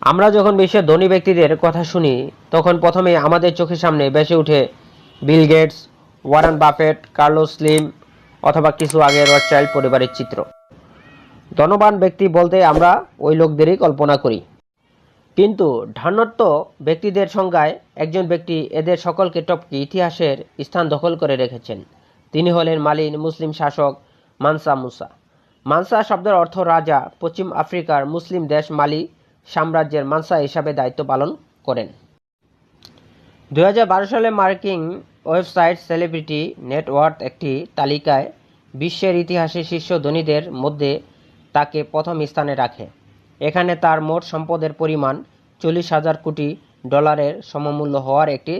আমরা যখন বিশ্বের ধনী ব্যক্তিদের কথা শুনি তখন প্রথমে আমাদের চোখের সামনে ভেসে ওঠে Bill Gates, Warren Buffett, Carlos Slim অথবা কিছু আগে রথচাইল্ড পরিবারের চিত্র। ধনবান ব্যক্তি বলতে আমরা ওই লোকদেরই কল্পনা করি, কিন্তু ধনাঢ্য ব্যক্তিদের সংজ্ঞায় একজন ব্যক্তি এদের সকলকে টপকে ইতিহাসের স্থান দখল করে রেখেছেন। তিনি হলেন মালির মুসলিম শাসক মানসা মুসা। মানসা শব্দের অর্থ রাজা। পশ্চিম আফ্রিকার মুসলিম দেশ মালি সাম্রাজ্যের মানসা হিসাবে দায়িত্ব পালন করেন। 2012 সালে মার্কিন ওয়েবসাইট সেলিব্রিটি নেটওয়ার্থ একটি তালিকায় বিশ্বের ইতিহাসে শীর্ষ ধনীদের মধ্যে তাকে প্রথম স্থানে রাখে। এখানে তার মোট সম্পদের পরিমাণ $40,000 কোটি সমমূল্য হওয়ার একটি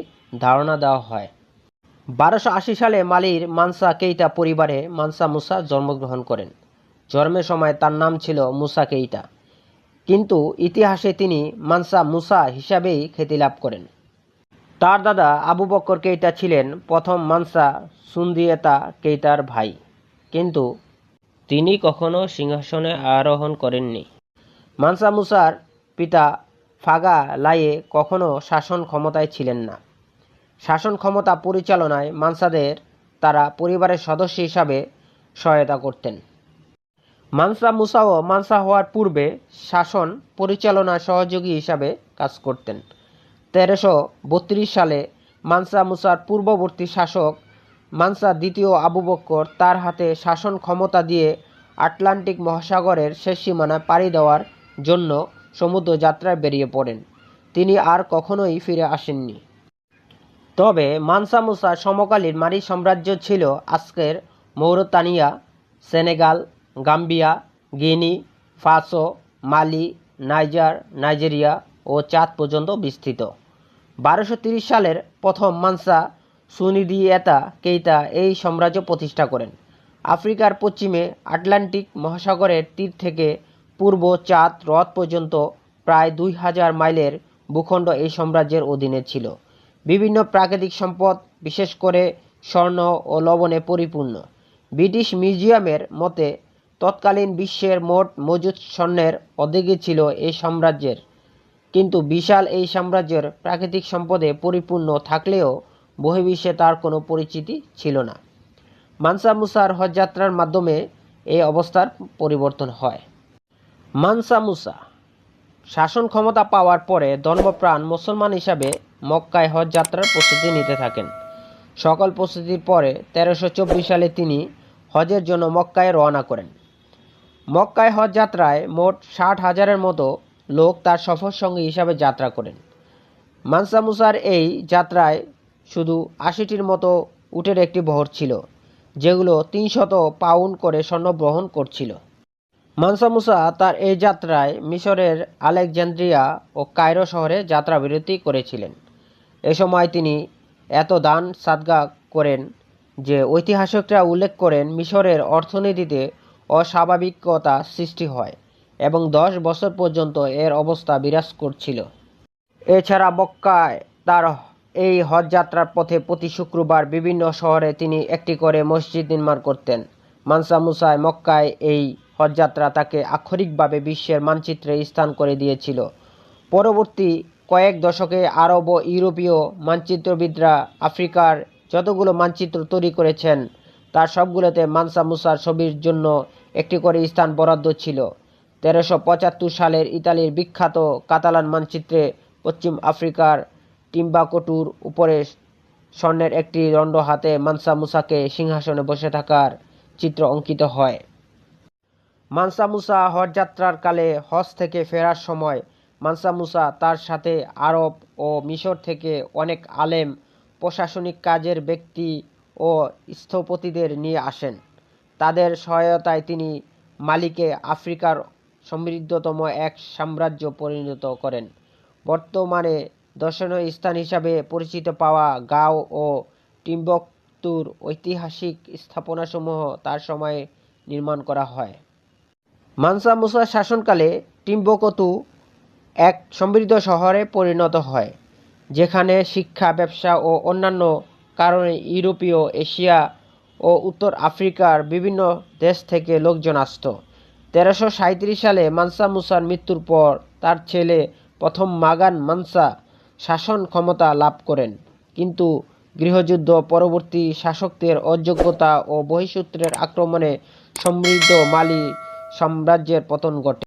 ধারণা দেওয়া হয়। 1280 সালে মালির মানসা কেইটা পরিবারে মানসা মুসা জন্মগ্রহণ করেন। জন্মের সময় তার নাম ছিল মুসা কেইটা, কিন্তু ইতিহাসে তিনি মানসা মুসা হিসাবেই খ্যাতি লাভ করেন। তার দাদা আবু বক্কর কেইটা ছিলেন প্রথম মানসা সুন্দিয়েতা কেইটার ভাই, কিন্তু তিনি কখনো সিংহাসনে আরোহণ করেননি। মানসা মুসার পিতা ফাগা লাইয়ে কখনো শাসন ক্ষমতায় ছিলেন না। শাসন ক্ষমতা পরিচালনায় মানসাদের তারা পরিবারের সদস্য হিসাবে সহায়তা করতেন। মানসা মুসাও মানসা হওয়ার পূর্বে শাসন পরিচালনার সহযোগী হিসাবে কাজ করতেন। 1332 সালে মানসা মুসার পূর্ববর্তী শাসক মানসা দ্বিতীয় আবু বক্কর তার হাতে শাসন ক্ষমতা দিয়ে আটলান্টিক মহাসাগরের শেষ সীমানায় পাড়ি দেওয়ার জন্য সমুদ্র যাত্রায় বেরিয়ে পড়েন। তিনি আর কখনোই ফিরে আসেননি। তবে মানসা মুসার সমকালীন মালি সাম্রাজ্য ছিল আজকের মৌরিতানিয়া, সেনেগাল, গাম্বিয়া, গিনি ফাসো, মালি, নাইজেরিয়া ও চাদ পর্যন্ত বিস্তৃত। 1230 সালের প্রথম মানসা সুনিদিয়েতা কেইটা এই সাম্রাজ্য প্রতিষ্ঠা করেন। আফ্রিকার পশ্চিমে আটলান্টিক মহাসাগরের তীর থেকে পূর্ব চাঁদ হ্রদ পর্যন্ত প্রায় 2000 মাইলের ভূখণ্ড এই সাম্রাজ্যের অধীনে ছিল। বিভিন্ন প্রাকৃতিক সম্পদ, বিশেষ করে স্বর্ণ ও লবণে পরিপূর্ণ। ব্রিটিশ মিউজিয়ামের মতে তৎকালীন বিশ্বের মোট মজুদ স্বর্ণের অর্ধেকই ছিল এই সাম্রাজ্যের, কিন্তু বিশাল এই সাম্রাজ্যের প্রাকৃতিক সম্পদে পরিপূর্ণ থাকলেও বহির্বিশ্বে তার কোনো পরিচিতি ছিল না। মানসা মুসার হজযাত্রার মাধ্যমে এই অবস্থার পরিবর্তন হয়। মানসা মুসা শাসন ক্ষমতা পাওয়ার পরে ধর্মপ্রাণ মুসলমান হিসাবে মক্কায় হজ যাত্রার প্রস্তুতি নিতে থাকেন। সকল প্রস্তুতির পরে 1324 সালে তিনি হজের জন্য মক্কায় রওনা করেন। মক্কায় হজ যাত্রায় মোট 60,000-এর মতো লোক তার সফর সঙ্গী হিসাবে যাত্রা করেন। মানসা মুসার এই যাত্রায় শুধু 80টির মতো উটের একটি বহর ছিল, যেগুলো 300 পাউন্ড করে স্বর্ণ বহন করছিল। মানসা মুসা তার এই যাত্রায় মিশরের আলেকজান্দ্রিয়া ও কায়রো শহরে যাত্রাবিরতি করেছিলেন। এ সময় তিনি এত দান সাদগা করেন যে ঐতিহাসিকরা উল্লেখ করেন মিশরের অর্থনীতিতে অস্বাভাবিকতা সৃষ্টি হয় এবং 10 বছর পর্যন্ত এর অবস্থা বিরাজ করছিল। এছাড়া মক্কায় তার এই হজ যাত্রার পথে প্রতি শুক্রবার বিভিন্ন শহরে তিনি একটি করে মসজিদ নির্মাণ করতেন। মানসা মুসায় মক্কায় এই হজযাত্রা তাকে আক্ষরিকভাবে বিশ্বের মানচিত্রে স্থান করে দিয়েছিল। পরবর্তী কয়েক দশকে আরব ও ইউরোপীয় মানচিত্রবিদরা আফ্রিকার যতগুলো মানচিত্র তৈরি করেছেন তার সবগুলোতে মানসা মুসার ছবির জন্য একটি করে স্থান বরাদ্দ ছিল। 1375 সালের ইতালির বিখ্যাত কাতালান মানচিত্রে পশ্চিম আফ্রিকার টিম্বাকটুর উপরে স্বর্ণের একটি দণ্ড হাতে মানসা মুসাকে সিংহাসনে বসে থাকার চিত্র অঙ্কিত হয়। মানসা মুসা হজযাত্রার কালে হজ থেকে ফেরার সময় মানসা মুসা তার সাথে আরব ও মিশর থেকে অনেক আলেম, প্রশাসনিক কাজের ব্যক্তি ও স্থপতিদের নিয়ে আসেন। তাদের সহায়তায় তিনি মালিকে আফ্রিকার সমৃদ্ধতম এক সাম্রাজ্য পরিণত করেন। বর্তমানে দর্শনীয় স্থান হিসাবে পরিচিত পাওয়া গাও ও টিম্বকতুর ঐতিহাসিক স্থাপনাসমূহ তার সময়ে নির্মাণ করা হয়। মানসা মুসার শাসনকালে টিম্বকতু এক সমৃদ্ধ শহরে পরিণত হয়, যেখানে শিক্ষা, ব্যবসা ও অন্যান্য কারণে ইউরোপীয়, এশিয়া ও উত্তর আফ্রিকার বিভিন্ন দেশ থেকে লোকজন আসত। 1337 সালে মানসা মুসার মৃত্যুর পর তার ছেলে প্রথম মাগান মানসা শাসন ক্ষমতা লাভ করেন, কিন্তু গৃহযুদ্ধ পরবর্তী শাসকদের অযোগ্যতা ও বহিঃশত্রুর আক্রমণে সমৃদ্ধ মালি সাম্রাজ্যের পতন ঘটে।